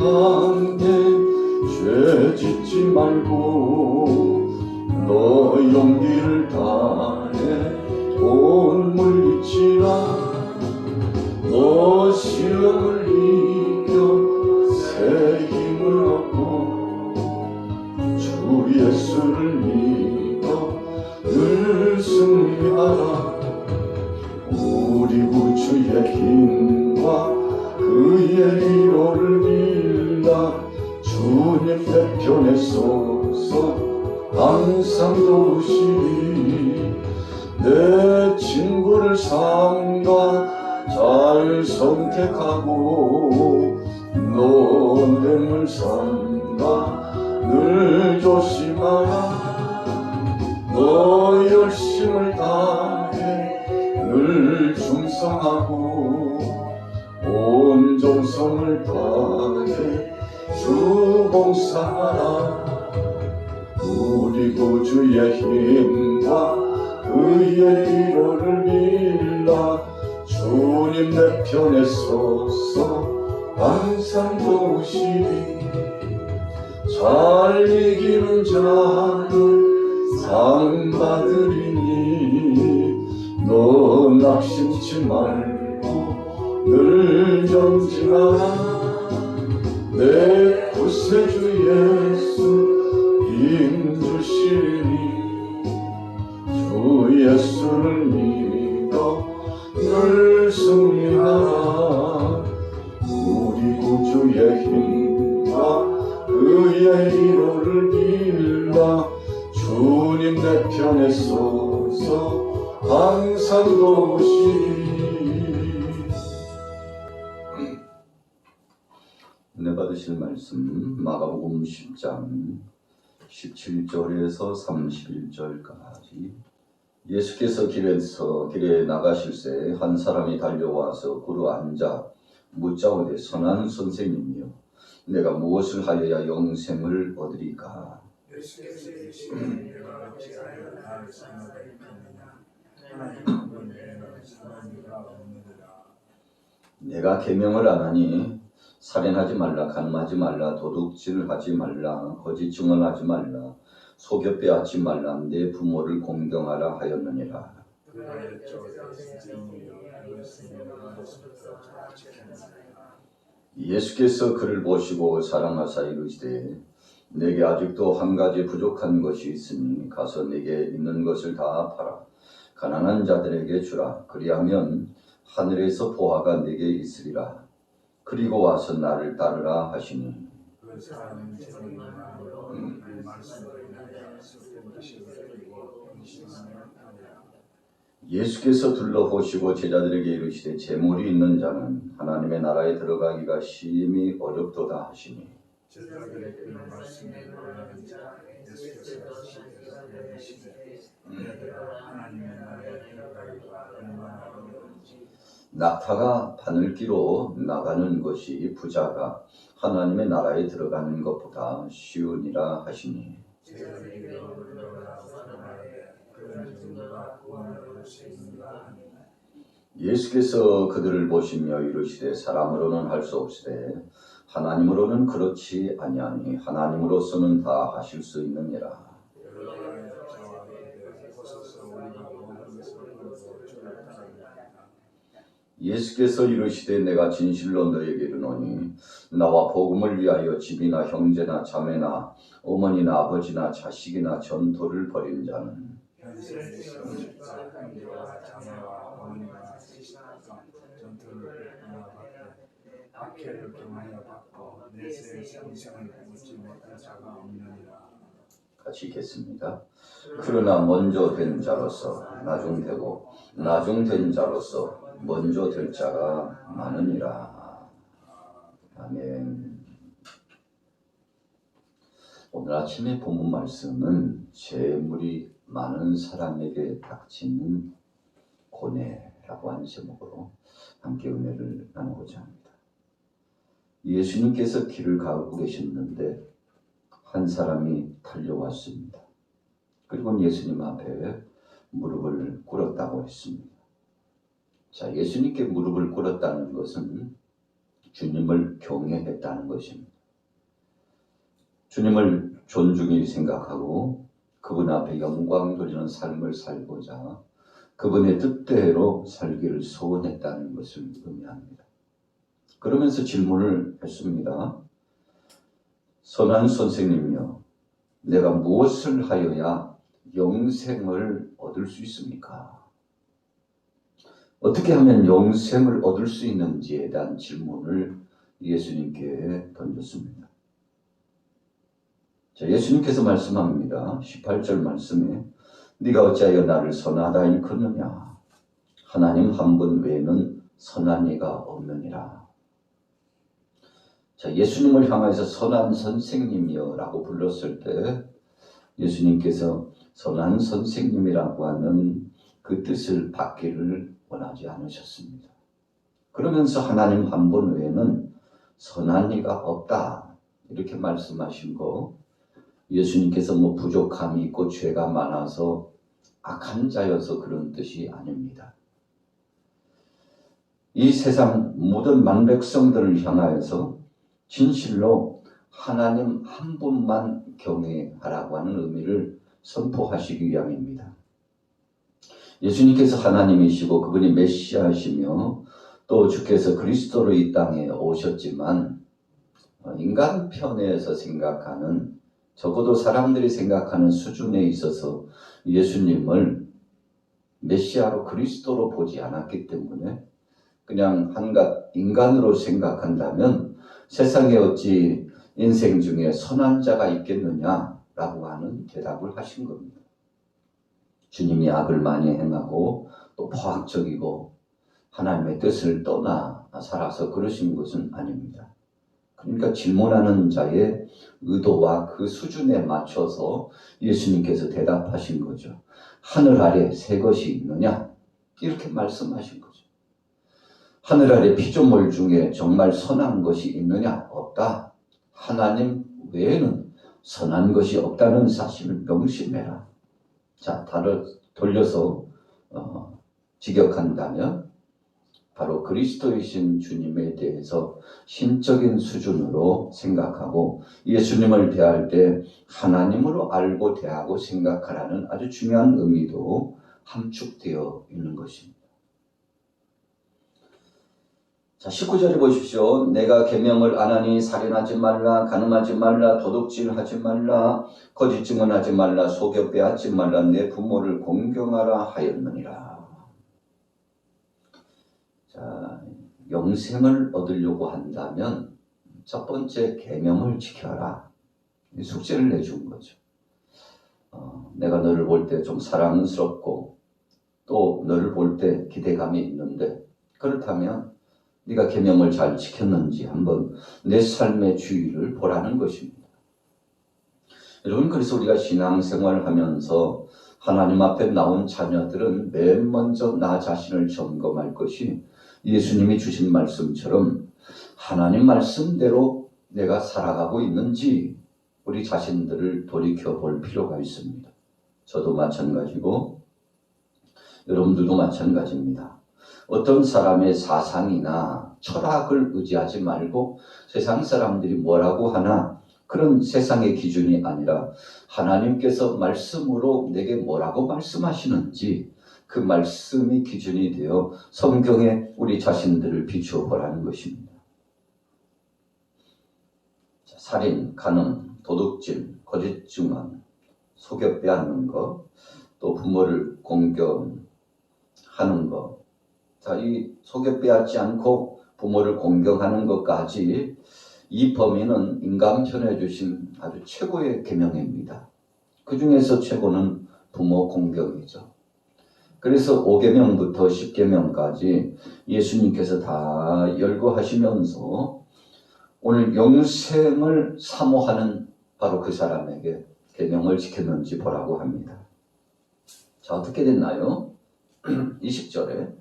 향해 죄 짓지 말고 너 용기를 다해 온 물리치라. 너 시험을 이겨 새 힘을 얻고 주 예수를 믿어 늘 승리하라. 우리 구주의 힘과 그의 위로를 빌라. 주님 내 편에 서서 항상 도우시리. 내 친구를 삼가 잘 선택하고 논쟁을 삼가 늘 조심하라. 너 열심을 다해 늘 충성하고 온 정성을 다해 주 봉사하라. 우리 구주의 힘과 그의 위로를 빌라. 주님 내 편에 서서 항상 도우시리. 잘 이기는 자는 상 받으리니 너 낙심치 말고 늘 전진하라. 내 구세주 예수 힘 주시리니 주 예수를 믿어 늘 승리하라. 우리 구주의 힘과 그의 위로를 빌라. 주님 내 편에 서서 항상 도우시리. 은혜 받으실 말씀 마가복음 10장 17절에서 31절까지. 예수께서 길에 나가실새 한 사람이 달려와서 굴러 앉아 묻자오되 선한 선생님이여 내가 무엇을 하여야 영생을 얻으리까. 예수께서 이르시되 내가 어찌하여 나를 사모하였느냐. 하나님 한 외에는 사모한 이가 없느니라. 내가 계명을 안 하니 살인하지 말라, 간음하지 말라, 도둑질하지 말라, 거짓 증언하지 말라, 속여 빼앗지 말라, 내 부모를 공경하라 하였느니라. 예수께서 그를 보시고 사랑하사 이르시되 내게 아직도 한 가지 부족한 것이 있으니 가서 내게 있는 것을 다 팔아 가난한 자들에게 주라. 그리하면 하늘에서 보화가 내게 있으리라. 그리고 와서 나를 따르라 하시니 그 사람은 제물로 그 말씀을 인하여 슬픈 뜻을 드리고 음식하며 하니라. 예수께서 둘러보시고 제자들에게 이르시되 재물이 있는 자는 하나님의 나라에 들어가기가 심히 어렵도다 하시니 제자들의 그 말씀에 놀라는 자 예수께서 시대에 이르시되 너희들아 하나님의 나라에 들어가기가 얼마나 어려운지. 낙타가 바늘기로 나가는 것이 부자가 하나님의 나라에 들어가는 것보다 쉬우니라 하시니 제자들에게 물러가라 말하되 그런 누가 구원을 얻을 수 있는가 하니라. 예수께서 그들을 보시며 이르시되 사람으로는 할 수 없으되 하나님으로는 그렇지 아니하니 하나님으로서는 다 하실 수 있느니라. 예수께서 이르시되 내가 진실로 너에게 이르노니 나와 복음을 위하여 집이나 형제나 자매나 어머니나 아버지나 자식이나 전토를 벌인 자는 현세의 형제와 자매와 어머니와 자식과 전토를 받되 박해를 경하여 받고 내세의 생생을 묻지 못할 자가 없느니라. 같이 읽겠습니다. 그러나 먼저 된 자로서 나중되고 나중된 자로서 먼저 될 자가 많으니라. 아멘. 오늘 아침의 본문 말씀은 재물이 많은 사람에게 닥치는 고뇌라고 하는 제목으로 함께 은혜를 나누고자 합니다. 예수님께서 길을 가고 계셨는데 한 사람이 달려왔습니다. 그리고 예수님 앞에 무릎을 꿇었다고 했습니다. 예수님께 무릎을 꿇었다는 것은 주님을 경외했다는 것입니다. 주님을 존중히 생각하고 그분 앞에 영광 돌리는 삶을 살고자 그분의 뜻대로 살기를 소원했다는 것을 의미합니다. 그러면서 질문을 했습니다. 선한 선생님이여, 내가 무엇을 하여야 영생을 얻을 수 있습니까? 어떻게 하면 영생을 얻을 수 있는지에 대한 질문을 예수님께 던졌습니다. 자, 예수님께서 말씀합니다. 18절 말씀에 네가 어찌하여 나를 선하다 일컫느냐? 하나님 한 분 외에는 선한 이가 없느니라. 자, 예수님을 향해서 선한 선생님이여 라고 불렀을 때 예수님께서 선한 선생님이라고 하는 그 뜻을 받기를 원하지 않으셨습니다. 그러면서 하나님 한 분 외에는 선한 이가 없다 이렇게 말씀하신 거, 예수님께서 부족함이 있고 죄가 많아서 악한 자여서 그런 뜻이 아닙니다. 이 세상 모든 만백성들을 향하여서 진실로 하나님 한 분만 경외하라고 하는 의미를 선포하시기 위함입니다. 예수님께서 하나님이시고 그분이 메시아이시며 또 주께서 그리스도로 이 땅에 오셨지만 인간 편에서 생각하는, 적어도 사람들이 생각하는 수준에 있어서 예수님을 메시아로 그리스도로 보지 않았기 때문에 그냥 한갓 인간으로 생각한다면 세상에 어찌 인생 중에 선한 자가 있겠느냐라고 하는 대답을 하신 겁니다. 주님이 악을 많이 행하고 또 포악적이고 하나님의 뜻을 떠나 살아서 그러신 것은 아닙니다. 그러니까 질문하는 자의 의도와 그 수준에 맞춰서 예수님께서 대답하신 거죠. 하늘 아래 새 것이 있느냐? 이렇게 말씀하신 거죠. 하늘 아래 피조물 중에 정말 선한 것이 있느냐? 없다. 하나님 외에는 선한 것이 없다는 사실을 명심해라. 자, 돌려서 직역한다면 바로 그리스도이신 주님에 대해서 신적인 수준으로 생각하고 예수님을 대할 때 하나님으로 알고 대하고 생각하라는 아주 중요한 의미도 함축되어 있는 것입니다. 자, 19절에 보십시오. 내가 계명을 안 하니 살인하지 말라, 간음하지 말라, 도둑질하지 말라, 거짓 증언하지 말라, 속여 빼앗지 말라, 내 부모를 공경하라 하였느니라. 자, 영생을 얻으려고 한다면 첫 번째 계명을 지켜라. 숙제를 내준 거죠. 내가 너를 볼 때 좀 사랑스럽고 또 너를 볼 때 기대감이 있는데, 그렇다면 네가 계명을 잘 지켰는지 한번 내 삶의 주의를 보라는 것입니다. 여러분, 그래서 우리가 신앙생활을 하면서 하나님 앞에 나온 자녀들은 맨 먼저 나 자신을 점검할 것이 예수님이 주신 말씀처럼 하나님 말씀대로 내가 살아가고 있는지 우리 자신들을 돌이켜 볼 필요가 있습니다. 저도 마찬가지고 여러분들도 마찬가지입니다. 어떤 사람의 사상이나 철학을 의지하지 말고 세상 사람들이 뭐라고 하나 그런 세상의 기준이 아니라 하나님께서 말씀으로 내게 뭐라고 말씀하시는지 그 말씀이 기준이 되어 성경에 우리 자신들을 비추어 보라는 것입니다. 살인, 간음, 도둑질, 거짓 증언, 속여 빼앗는 것, 또 부모를 공경하는 것. 자, 이 속여 빼앗지 않고 부모를 공경하는 것까지 이 범위는 인간 편에 주신 아주 최고의 계명입니다. 그 중에서 최고는 부모 공경이죠. 그래서 5계명부터 10계명까지 예수님께서 다 열거하시면서 오늘 영생을 사모하는 바로 그 사람에게 계명을 지켰는지 보라고 합니다. 자, 어떻게 됐나요? 20절에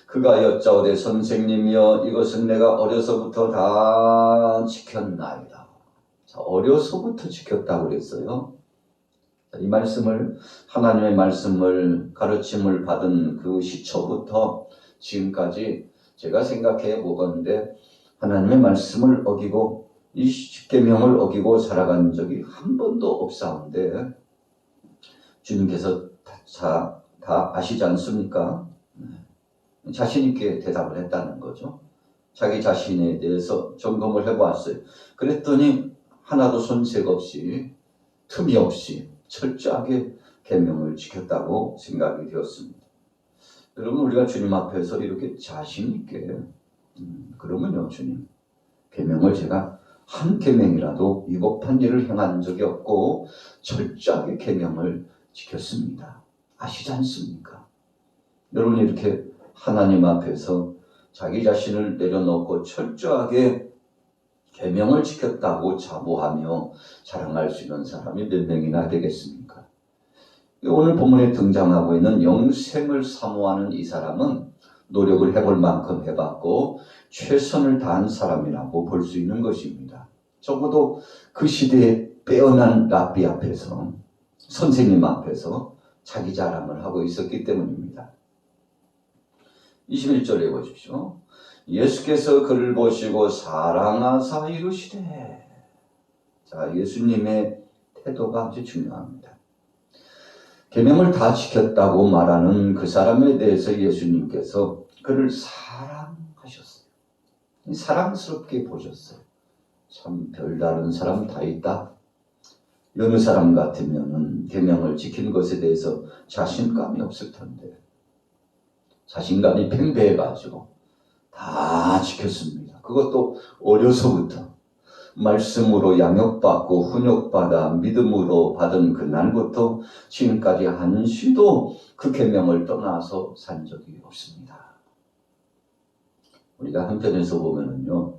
그가 여짜오되 선생님이여 이것은 내가 어려서부터 다 지켰나이다. 자, 어려서부터 지켰다고 그랬어요. 이 말씀을, 하나님의 말씀을 가르침을 받은 그 시초부터 지금까지 제가 생각해 보건대 하나님의 말씀을 어기고 이 십계명을 어기고 살아간 적이 한 번도 없사온데 주님께서 다 아시지 않습니까? 자신 있게 대답을 했다는 거죠. 자기 자신에 대해서 점검을 해보았어요. 그랬더니 하나도 손색 없이 틈이 없이 철저하게 계명을 지켰다고 생각이 되었습니다. 여러분, 우리가 주님 앞에서 이렇게 자신 있게 그러면요, 주님, 계명을 제가 한 계명이라도 위법한 일을 행한 적이 없고 철저하게 계명을 지켰습니다. 아시지 않습니까? 여러분, 이렇게 하나님 앞에서 자기 자신을 내려놓고 철저하게 계명을 지켰다고 자부하며 자랑할 수 있는 사람이 몇 명이나 되겠습니까? 오늘 본문에 등장하고 있는 영생을 사모하는 이 사람은 노력을 해볼 만큼 해봤고 최선을 다한 사람이라고 볼 수 있는 것입니다. 적어도 그 시대에 빼어난 랍비 앞에서, 선생님 앞에서 자기 자랑을 하고 있었기 때문입니다. 21절에 보십시오. 예수께서 그를 보시고 사랑하사 이르시되. 자, 예수님의 태도가 아주 중요합니다. 계명을 다 지켰다고 말하는 그 사람에 대해서 예수님께서 그를 사랑하셨어요. 사랑스럽게 보셨어요. 참 별다른 사람 다 있다. 어느 사람 같으면 계명을 지킨 것에 대해서 자신감이 없을 텐데 자신감이 팽배해가지고 다 지켰습니다. 그것도 어려서부터 말씀으로 양육받고 훈육받아 믿음으로 받은 그날부터 지금까지 한시도 그 계명을 떠나서 산 적이 없습니다. 우리가 한편에서 보면은요,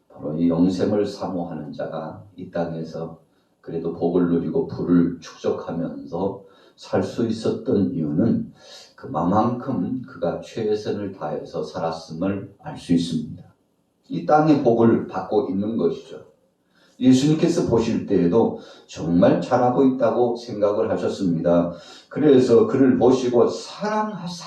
바로 이 영생을 사모하는 자가 이 땅에서 그래도 복을 누리고 부를 축적하면서 살 수 있었던 이유는 그만큼 그가 최선을 다해서 살았음을 알 수 있습니다. 이 땅의 복을 받고 있는 것이죠. 예수님께서 보실 때에도 정말 잘하고 있다고 생각을 하셨습니다. 그래서 그를 보시고 사랑하사.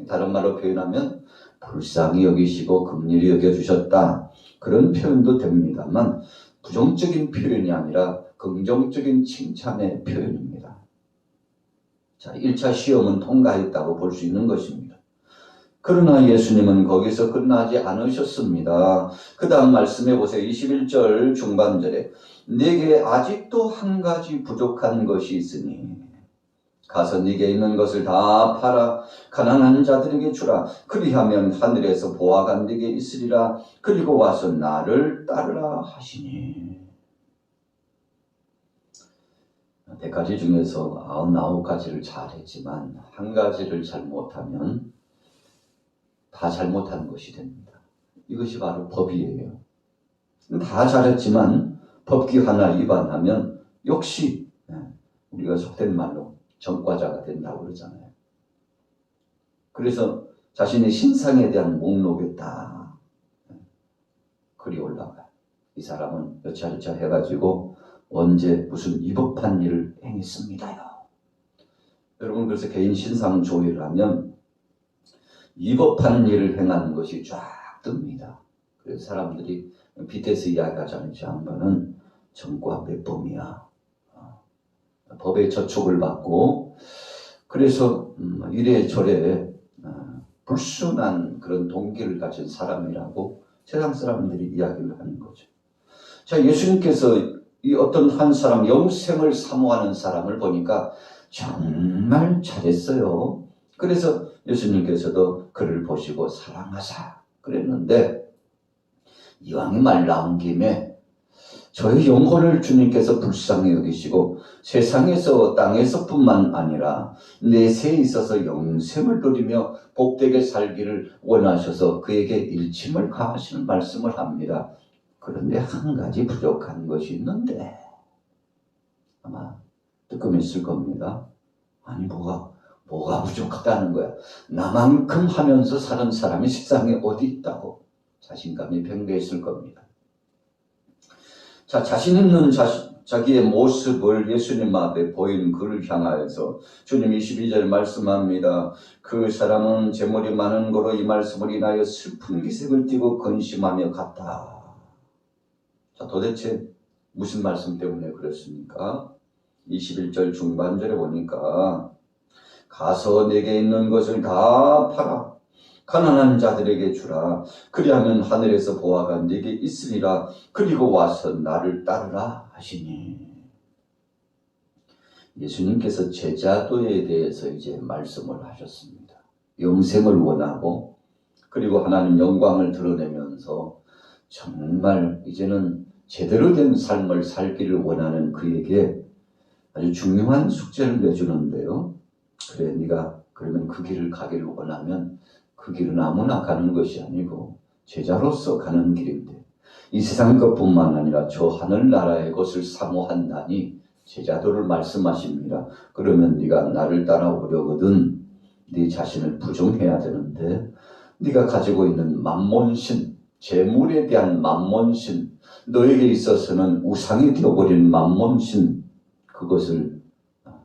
다른 말로 표현하면 불쌍히 여기시고 긍휼히 여겨주셨다. 그런 표현도 됩니다만 부정적인 표현이 아니라 긍정적인 칭찬의 표현입니다. 자, 1차 시험은 통과했다고 볼 수 있는 것입니다. 그러나 예수님은 거기서 끝나지 않으셨습니다. 그 다음 말씀해 보세요. 21절 중반절에 네게 아직도 한 가지 부족한 것이 있으니 가서 네게 있는 것을 다 팔아 가난한 자들에게 주라. 그리하면 하늘에서 보화가 네게 있으리라. 그리고 와서 나를 따르라 하시니. 100가지 중에서 99가지를 잘했지만 한 가지를 잘못하면 다 잘못한 것이 됩니다. 이것이 바로 법이에요. 다 잘했지만 법규 하나 위반하면 역시 우리가 속된 말로 전과자가 된다고 그러잖아요. 그래서 자신의 신상에 대한 목록에 딱 글이 올라가요. 이 사람은 여차저차 해가지고 언제 무슨 위법한 일을 행했습니다요. 여러분, 그래서 개인 신상 조회를 하면 위법한 일을 행하는 것이 쫙 뜹니다. 그래서 사람들이 BTS 이야기하자면 양반은 전과 몇 범이야. 법의 저촉을 받고 그래서 이래저래 불순한 그런 동기를 가진 사람이라고 세상 사람들이 이야기를 하는 거죠. 자, 예수님께서 이 어떤 한 사람, 영생을 사모하는 사람을 보니까 정말 잘했어요. 그래서 예수님께서도 그를 보시고 사랑하사 그랬는데 이왕이 말 나온 김에 저의 영혼을 주님께서 불쌍히 여기시고 세상에서 땅에서뿐만 아니라 내세에 있어서 영생을 누리며 복되게 살기를 원하셔서 그에게 일침을 가하시는 말씀을 합니다. 그런데 한 가지 부족한 것이 있는데 아마 뜨끔했을 겁니다. 아니 뭐가 부족하다는 거야. 나만큼 하면서 사는 사람이 세상에 어디 있다고 자신감이 팽배했을 겁니다. 자, 자신 있는 자기의 모습을 예수님 앞에 보인 그를 향하여서 주님 22절 말씀합니다. 그 사람은 재물이 많은 거로 이 말씀을 인하여 슬픈 기색을 띠고 근심하며 갔다. 자, 도대체 무슨 말씀 때문에 그랬습니까? 21절 중반절에 보니까 가서 내게 있는 것을 다 팔아 가난한 자들에게 주라. 그리하면 하늘에서 보화가 네게 있으리라. 그리고 와서 나를 따르라 하시니. 예수님께서 제자도에 대해서 이제 말씀을 하셨습니다. 영생을 원하고 그리고 하나님 영광을 드러내면서 정말 이제는 제대로 된 삶을 살기를 원하는 그에게 아주 중요한 숙제를 내주는데요. 그래, 네가 그러면 그 길을 가기를 원하면 그 길은 아무나 가는 것이 아니고 제자로서 가는 길인데 이 세상 것뿐만 아니라 저 하늘나라의 것을 사모한다니 제자도를 말씀하십니다. 그러면 네가 나를 따라오려거든 네 자신을 부정해야 되는데 네가 가지고 있는 만몬신, 재물에 대한 만몬신, 너에게 있어서는 우상이 되어버린 만몬신, 그것을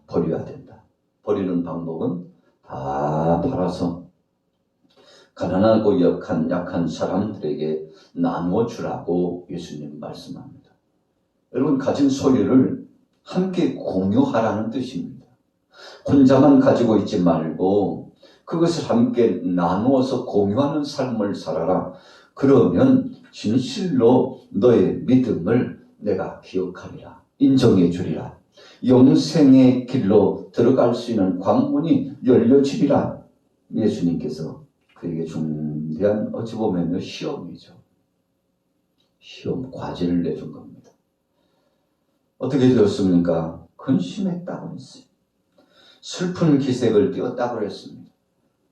버려야 된다. 버리는 방법은 다 팔아서 가난하고 약한 사람들에게 나누어 주라고 예수님 말씀합니다. 여러분, 가진 소유를 함께 공유하라는 뜻입니다. 혼자만 가지고 있지 말고 그것을 함께 나누어서 공유하는 삶을 살아라. 그러면 진실로 너의 믿음을 내가 기억하리라. 인정해 주리라. 영생의 길로 들어갈 수 있는 관문이 열려지리라. 예수님께서 그에게 중대한 어찌 보면 시험이죠. 시험, 과제를 내준 겁니다. 어떻게 되었습니까? 근심했다고 했어요. 슬픈 기색을 띄었다고 했습니다.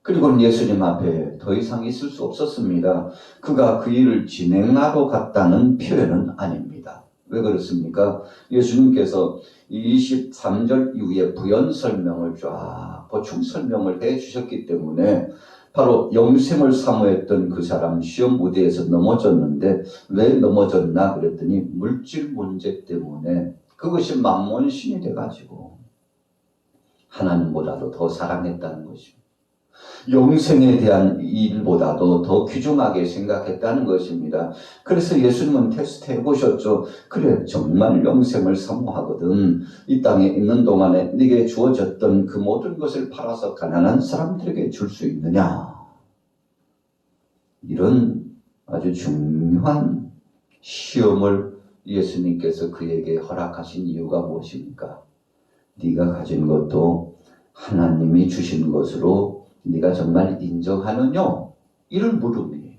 그리고는 예수님 앞에 더 이상 있을 수 없었습니다. 그가 그 일을 진행하러 갔다는 표현은 아닙니다. 왜 그렇습니까? 예수님께서 23절 이후에 부연 설명을 쫙 보충 설명을 해 주셨기 때문에 바로 영생을 사모했던 그 사람 시험 무대에서 넘어졌는데 왜 넘어졌나 그랬더니 물질 문제 때문에 그것이 만몬신이 돼가지고 하나님보다도 더 사랑했다는 것입니다. 영생에 대한 일보다도 더 귀중하게 생각했다는 것입니다. 그래서 예수님은 테스트 해보셨죠. 그래, 정말 영생을 사모하거든. 이 땅에 있는 동안에 네게 주어졌던 그 모든 것을 팔아서 가난한 사람들에게 줄 수 있느냐. 이런 아주 중요한 시험을 예수님께서 그에게 허락하신 이유가 무엇입니까? 네가 가진 것도 하나님이 주신 것으로 네가 정말 인정하느냐? 이런 물음이에요.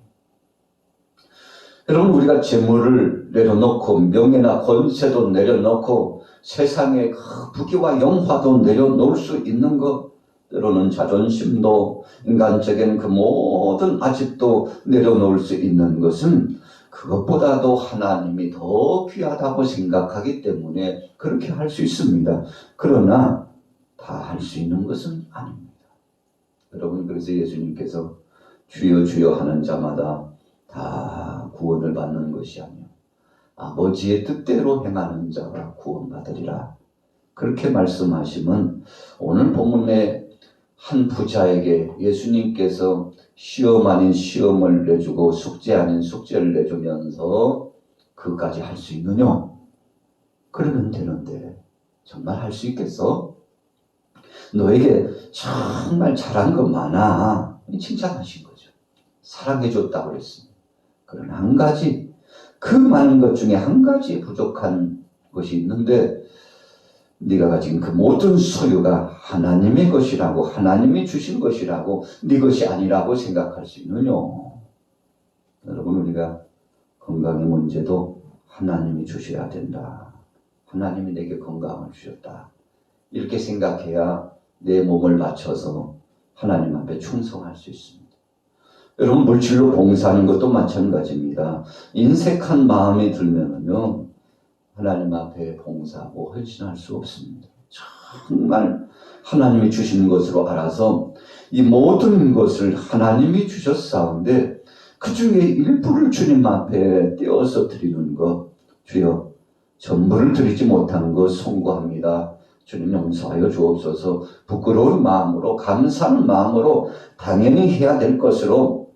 여러분, 우리가 재물을 내려놓고 명예나 권세도 내려놓고 세상의 부귀와 영화도 내려놓을 수 있는 것, 때로는 자존심도 인간적인 그 모든 아집도 내려놓을 수 있는 것은 그것보다도 하나님이 더 귀하다고 생각하기 때문에 그렇게 할 수 있습니다. 그러나 다 할 수 있는 것은 아닙니다. 여러분, 그래서 예수님께서 주여 주여 하는 자마다 다 구원을 받는 것이 아니요 아버지의 뜻대로 행하는 자가 구원받으리라. 그렇게 말씀하시면 오늘 본문에 한 부자에게 예수님께서 시험 아닌 시험을 내주고 숙제 아닌 숙제를 내주면서 그까지 할 수 있느냐? 그러면 되는데 정말 할 수 있겠어? 너에게 정말 잘한 거 많아. 칭찬하신 거죠. 사랑해줬다고 그랬습니다. 그러나 한 가지, 그 많은 것 중에 한 가지 부족한 것이 있는데 네가 가진 그 모든 소유가 하나님의 것이라고, 하나님이 주신 것이라고, 네 것이 아니라고 생각할 수 있느냐? 여러분, 우리가 건강의 문제도 하나님이 주셔야 된다. 하나님이 내게 건강을 주셨다. 이렇게 생각해야 내 몸을 맞춰서 하나님 앞에 충성할 수 있습니다. 여러분, 물질로 봉사하는 것도 마찬가지입니다. 인색한 마음이 들면은요, 하나님 앞에 봉사하고 헌신할 수 없습니다. 정말 하나님이 주시는 것으로 알아서 이 모든 것을 하나님이 주셨사온데 그 중에 일부를 주님 앞에 떼어서 드리는 것, 주여 전부를 드리지 못한 것 송구합니다. 주님 용서하여 주옵소서. 부끄러운 마음으로, 감사하는 마음으로 당연히 해야 될 것으로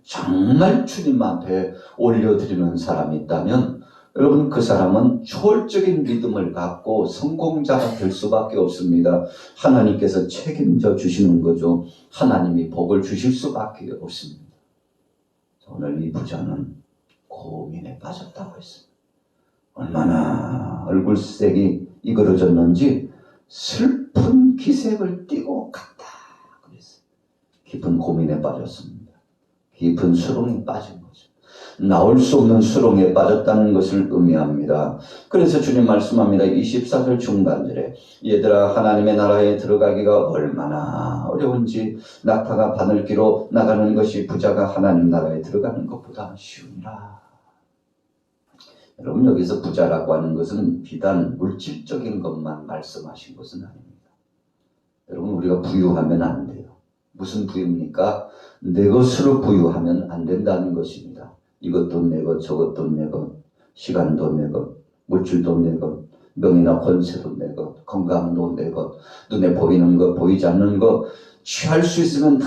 정말 주님 앞에 올려드리는 사람이 있다면 여러분, 그 사람은 초월적인 믿음을 갖고 성공자가 될 수밖에 없습니다. 하나님께서 책임져 주시는 거죠. 하나님이 복을 주실 수밖에 없습니다. 오늘 이 부자는 고민에 빠졌다고 했습니다. 얼마나 얼굴색이 이그러졌는지 슬픈 기색을 띠고 갔다 그랬어요. 깊은 고민에 빠졌습니다. 깊은 수렁에 빠진 거죠. 나올 수 없는 수렁에 빠졌다는 것을 의미합니다. 그래서 주님 말씀합니다. 24절 중반절에 얘들아 하나님의 나라에 들어가기가 얼마나 어려운지 낙타가 바늘기로 나가는 것이 부자가 하나님 나라에 들어가는 것보다 쉬우니라. 여러분, 여기서 부자라고 하는 것은 비단 물질적인 것만 말씀하신 것은 아닙니다. 여러분, 우리가 부유하면 안 돼요. 무슨 부유입니까? 내 것으로 부유하면 안 된다는 것입니다. 이것도 내 것, 저것도 내 것, 시간도 내 것, 물질도 내 것, 명예나 권세도 내 것, 건강도 내 것, 눈에 보이는 것, 보이지 않는 것, 취할 수 있으면 다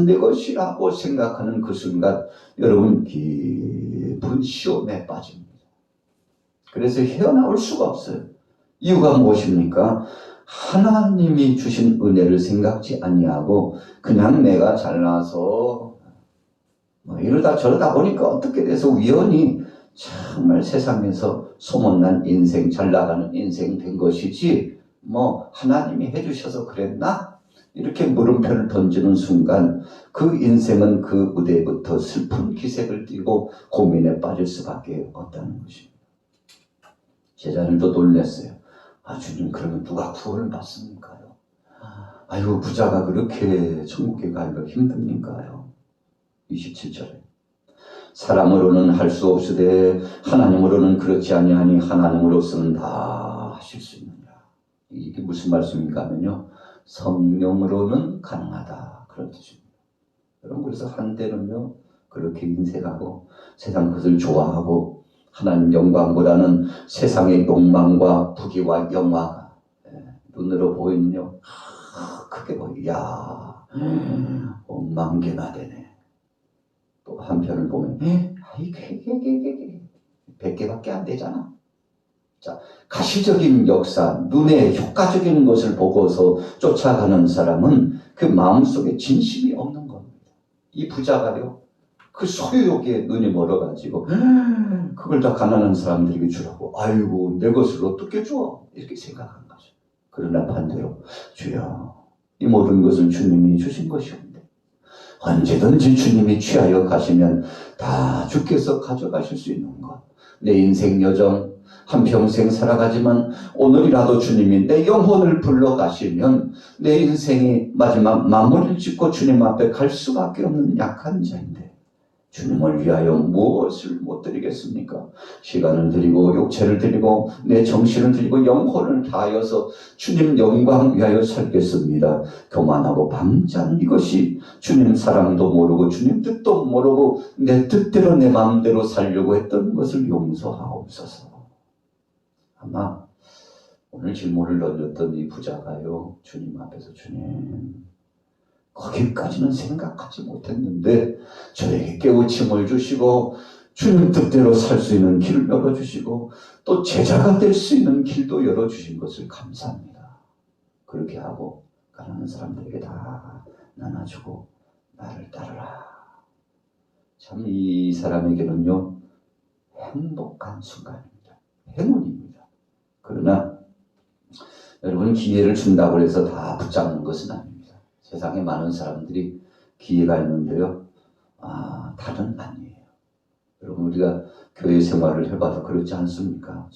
내 것이라고 생각하는 그 순간 여러분 깊은 시험에 빠집니다. 그래서 헤어나올 수가 없어요. 이유가 무엇입니까? 하나님이 주신 은혜를 생각지 아니하고 그냥 내가 잘나서 이러다 저러다 보니까 어떻게 돼서 우연히 정말 세상에서 소문난 인생, 잘나가는 인생 된 것이지 하나님이 해주셔서 그랬나? 이렇게 물음표를 던지는 순간 그 인생은 그 무대부터 슬픈 기색을 띠고 고민에 빠질 수밖에 없다는 것입니다. 제자들도 놀랐어요. 주님, 그러면 누가 구원을 받습니까요? 아이고, 부자가 그렇게 천국에 가기가 힘듭니까요? 27절에 사람으로는 할 수 없으되 하나님으로는 그렇지 아니하니 하나님으로서는 다 하실 수 있느니라. 이게 무슨 말씀인가 하면요, 성령으로는 가능하다 그런 뜻입니다. 여러분, 그래서 한때는요 그렇게 인생하고 세상 것을 좋아하고 하나님 영광보다는 세상의 욕망과 부귀와 영화가 눈으로 보이면요 크게 보여. 야, 만개나 되네. 또 한편을 보면 100개밖에 안 되잖아. 자, 가시적인 역사, 눈에 효과적인 것을 보고서 쫓아가는 사람은 그 마음속에 진심이 없는 겁니다. 이 부자가요 그 소유욕에 눈이 멀어가지고 그걸 다 가난한 사람들에게 주라고, 아이고 내 것을 어떻게 줘? 이렇게 생각한 거죠. 그러나 반대로 주여, 이 모든 것을 주님이 주신 것이옵니다. 언제든지 주님이 취하여 가시면 다 주께서 가져가실 수 있는 것. 내 인생 여정 한평생 살아가지만 오늘이라도 주님이 내 영혼을 불러가시면 내 인생이 마지막 마무리를 짓고 주님 앞에 갈 수밖에 없는 약한 자인데 주님을 위하여 무엇을 못 드리겠습니까? 시간을 드리고 육체를 드리고 내 정신을 드리고 영혼을 다하여서 주님 영광 위하여 살겠습니다. 교만하고 방장 이것이 주님 사랑도 모르고 주님 뜻도 모르고 내 뜻대로 내 마음대로 살려고 했던 것을 용서하옵소서. 아마 오늘 질문을 던졌던 이 부자가요 주님 앞에서, 주님 거기까지는 생각하지 못했는데 저에게 깨우침을 주시고 주님 뜻대로 살 수 있는 길을 열어주시고 또 제자가 될 수 있는 길도 열어주신 것을 감사합니다. 그렇게 하고 가난한 사람들에게 다 나눠주고 나를 따르라. 참 이 사람에게는요 행복한 순간입니다. 행운입니다. 그러나 여러분, 기회를 준다고 해서 다 붙잡는 것은 아닙니다. 세상에 많은 사람들이 기회가 있는데요 다는 아니에요. 여러분, 우리가 교회 생활을 해봐도 그렇지 않습니까?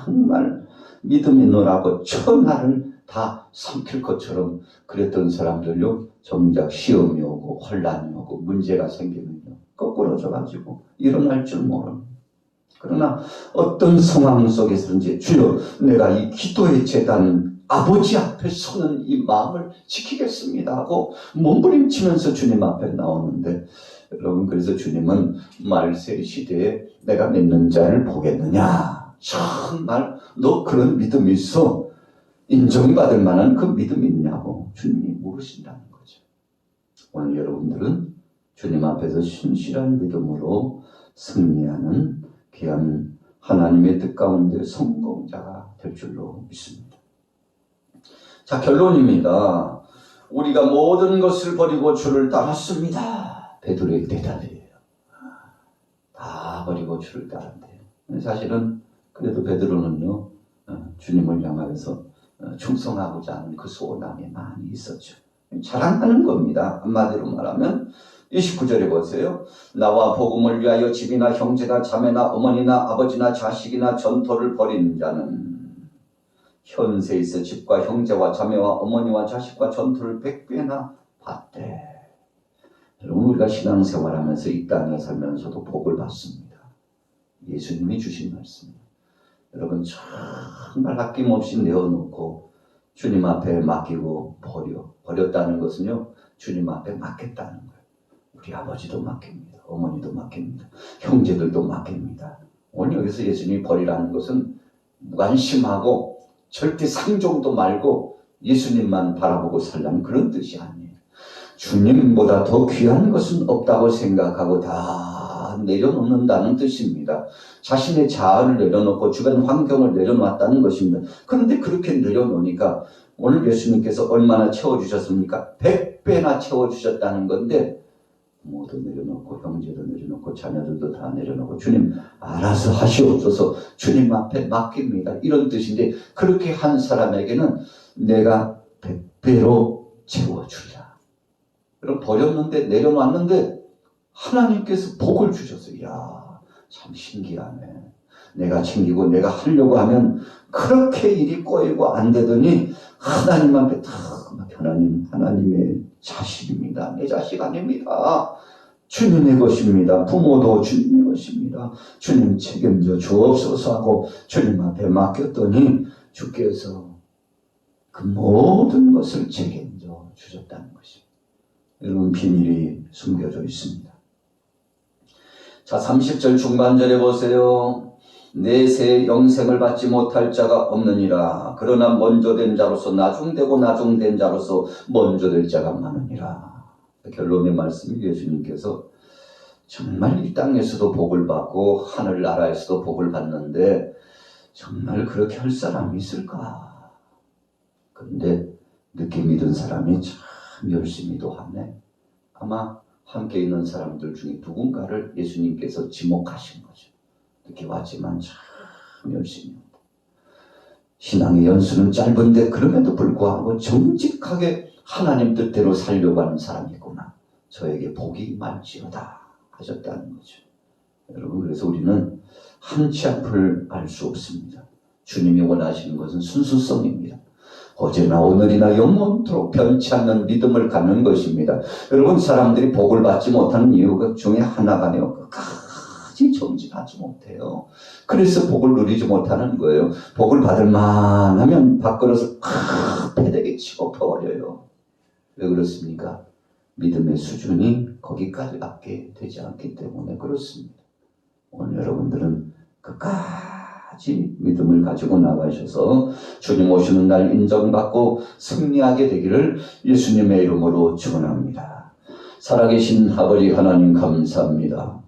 정말 믿음 있느라고 천하를 다 삼킬 것처럼 그랬던 사람들요 정작 시험이 오고 혼란이 오고 문제가 생기면요 거꾸러져가지고 일어날 줄 모릅니다. 그러나 어떤 상황 속에서든지 주여 내가 이 기도의 제단 아버지 앞에 서는 이 마음을 지키겠습니다 하고 몸부림치면서 주님 앞에 나오는데, 여러분, 그래서 주님은 말세 시대에 내가 믿는 자를 보겠느냐, 정말 너 그런 믿음이 있어? 인정받을 만한 그 믿음이 있냐고 주님이 물으신다는 거죠. 오늘 여러분들은 주님 앞에서 신실한 믿음으로 승리하는 귀한 하나님의 뜻 가운데 성공자가 될 줄로 믿습니다. 자, 결론입니다. 우리가 모든 것을 버리고 주를 따랐습니다. 베드로의 대답이에요. 다 버리고 주를 따른대요. 사실은 그래도 베드로는요, 주님을 향하여서 충성하고자 하는 그 소원함이 많이 있었죠. 자랑하는 겁니다. 한마디로 말하면 29절에 보세요. 나와 복음을 위하여 집이나 형제나 자매나 어머니나 아버지나 자식이나 전토를 벌인 자는 현세에서 집과 형제와 자매와 어머니와 자식과 전토를 100배나 받되. 여러분, 우리가 신앙생활하면서 이 땅에 살면서도 복을 받습니다. 예수님이 주신 말씀입니다. 여러분, 정말 아낌없이 내어놓고 주님 앞에 맡기고 버렸다는 것은요, 주님 앞에 맡겼다는 거예요. 우리 아버지도 맡깁니다. 어머니도 맡깁니다. 형제들도 맡깁니다. 오늘 여기서 예수님이 버리라는 것은 무관심하고 절대 상종도 말고 예수님만 바라보고 살라는 그런 뜻이 아니에요. 주님보다 더 귀한 것은 없다고 생각하고 다 내려놓는다는 뜻입니다. 자신의 자아를 내려놓고 주변 환경을 내려놨다는 것입니다. 그런데 그렇게 내려놓으니까 오늘 예수님께서 얼마나 채워주셨습니까? 100배나 채워주셨다는 건데, 부모도 내려놓고 형제도 내려놓고 자녀들도 다 내려놓고 주님 알아서 하시옵소서, 주님 앞에 맡깁니다, 이런 뜻인데, 그렇게 한 사람에게는 내가 100배로 채워주리라. 그럼 버렸는데, 내려놨는데 하나님께서 복을 주셨어요. 이야, 참 신기하네. 내가 챙기고 내가 하려고 하면 그렇게 일이 꼬이고 안 되더니 하나님 앞에 다 하나님의 자식입니다. 내 자식 아닙니다. 주님의 것입니다. 부모도 주님의 것입니다. 주님 책임져 주옵소서 하고 주님 앞에 맡겼더니 주께서 그 모든 것을 책임져 주셨다는 것입니다. 여러분, 비밀이 숨겨져 있습니다. 자, 30절 중반절에 보세요. 내세 영생을 받지 못할 자가 없느니라. 그러나 먼저 된 자로서 나중되고 나중된 자로서 먼저 될 자가 많으니라. 결론의 말씀이 예수님께서 정말 이 땅에서도 복을 받고 하늘나라에서도 복을 받는데 정말 그렇게 할 사람이 있을까? 그런데 늦게 믿은 사람이 참 열심히도 하네. 아마 함께 있는 사람들 중에 누군가를 예수님께서 지목하신 거죠. 늦게 왔지만 참 열심히 합니다. 신앙의 연수는 짧은데 그럼에도 불구하고 정직하게 하나님 뜻대로 살려고 하는 사람이 있구나. 저에게 복이 많지어다 하셨다는 거죠. 여러분, 그래서 우리는 한치 앞을 알 수 없습니다. 주님이 원하시는 것은 순수성입니다. 어제나 오늘이나 영원토록 변치 않는 믿음을 갖는 것입니다. 여러분, 사람들이 복을 받지 못하는 이유가 중에 하나가요. 끝까지 정직하지 못해요. 그래서 복을 누리지 못하는 거예요. 복을 받을 만하면 밥그릇을 패대기 치고 퍼버려요. 왜 그렇습니까? 믿음의 수준이 거기까지밖에 되지 않기 때문에 그렇습니다. 오늘 여러분들은 끝까지 믿음을 가지고 나가셔서 주님 오시는 날 인정받고 승리하게 되기를 예수님의 이름으로 축원합니다. 살아계신 아버지 하나님, 감사합니다.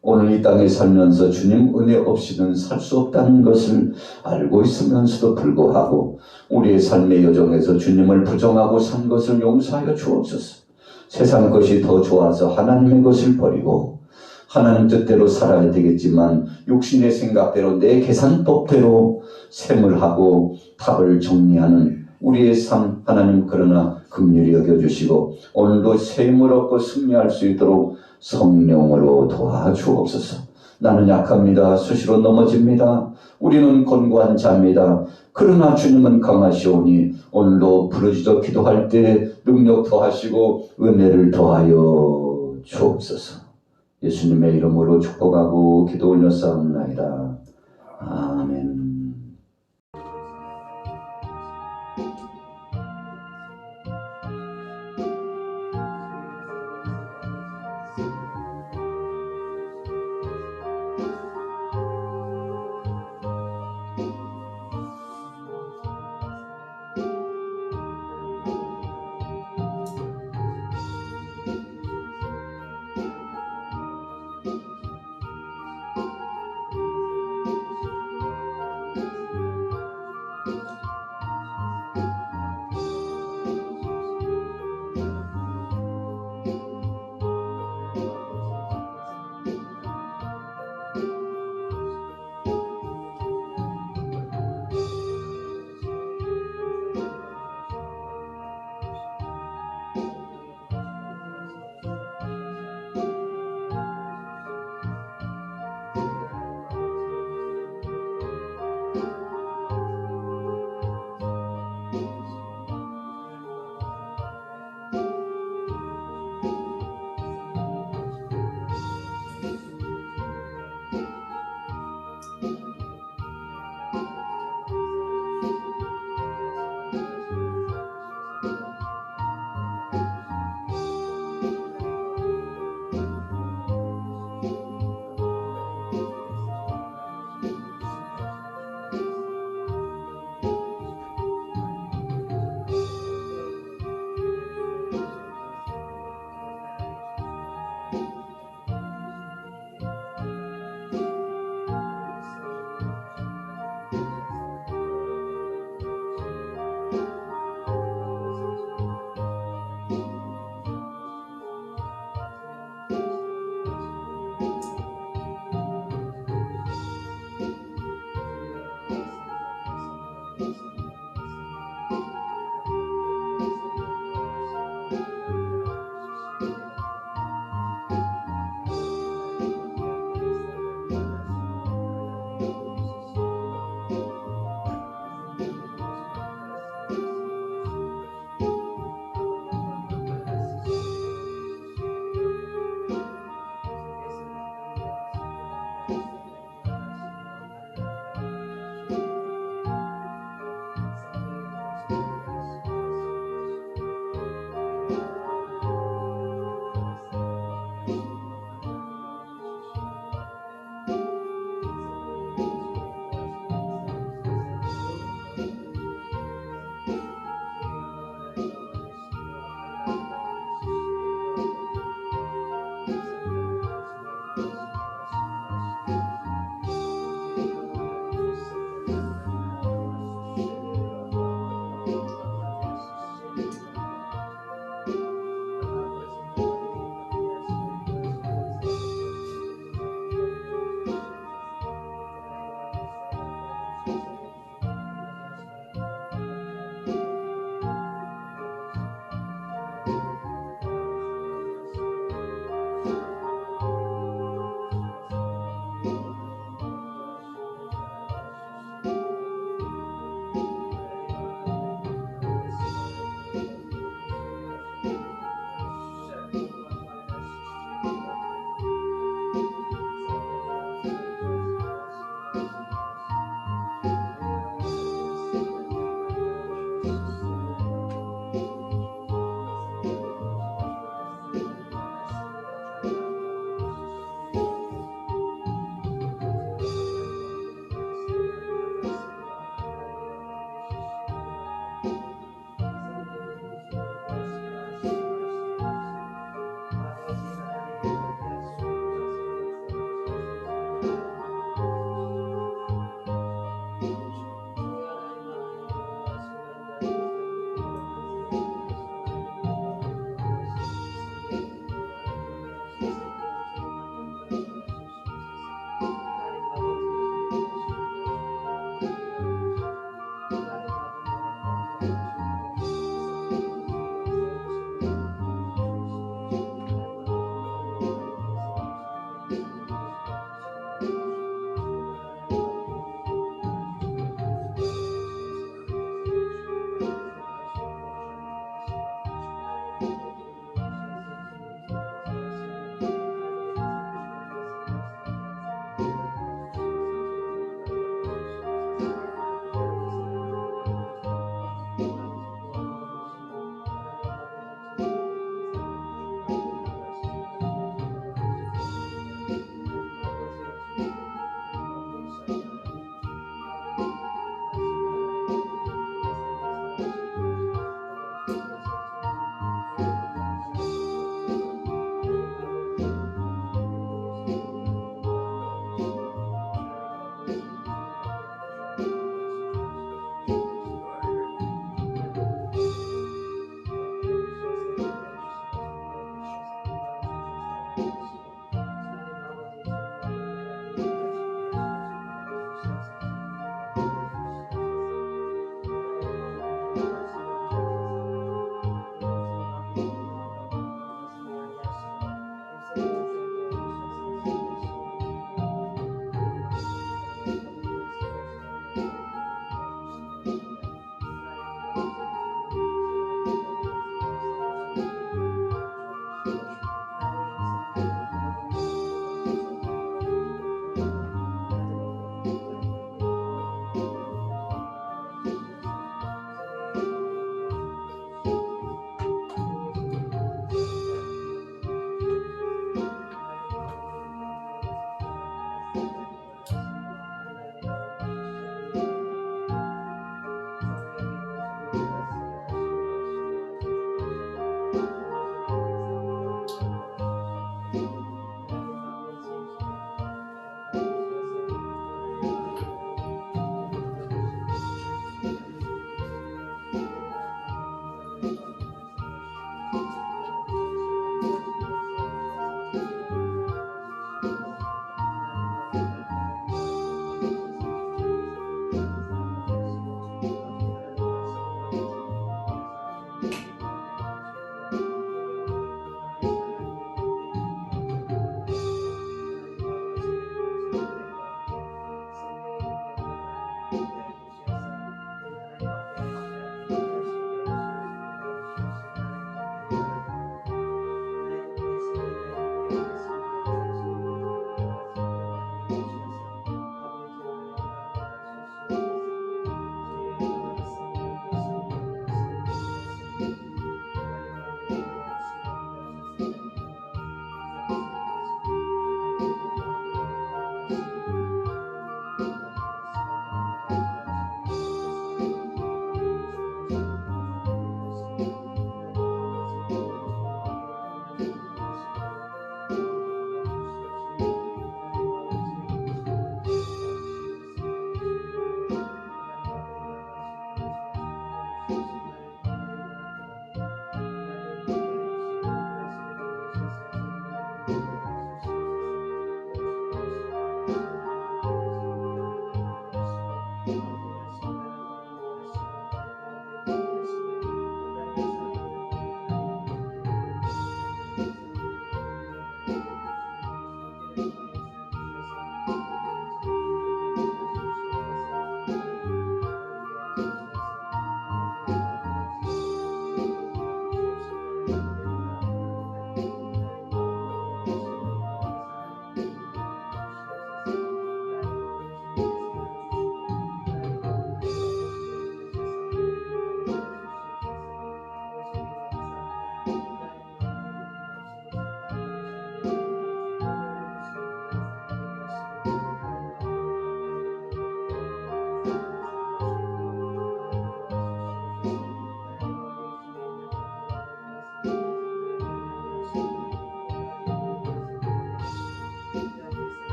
오늘 이 땅에 살면서 주님 은혜 없이는 살 수 없다는 것을 알고 있으면서도 불구하고 우리의 삶의 여정에서 주님을 부정하고 산 것을 용서하여 주옵소서. 세상 것이 더 좋아서 하나님의 것을 버리고 하나님 뜻대로 살아야 되겠지만 육신의 생각대로 내 계산법대로 셈을 하고 탑을 정리하는 우리의 삶, 하나님 그러나 긍휼히 여겨주시고 오늘도 셈을 얻고 승리할 수 있도록 성령으로 도와주옵소서. 나는 약합니다. 수시로 넘어집니다. 우리는 곤고한 자입니다. 그러나 주님은 강하시오니 오늘도 부르짖어 기도할 때 능력 더하시고 은혜를 더하여 주옵소서. 예수님의 이름으로 축복하고 기도 올렸사옵나이다. 아멘. 아멘.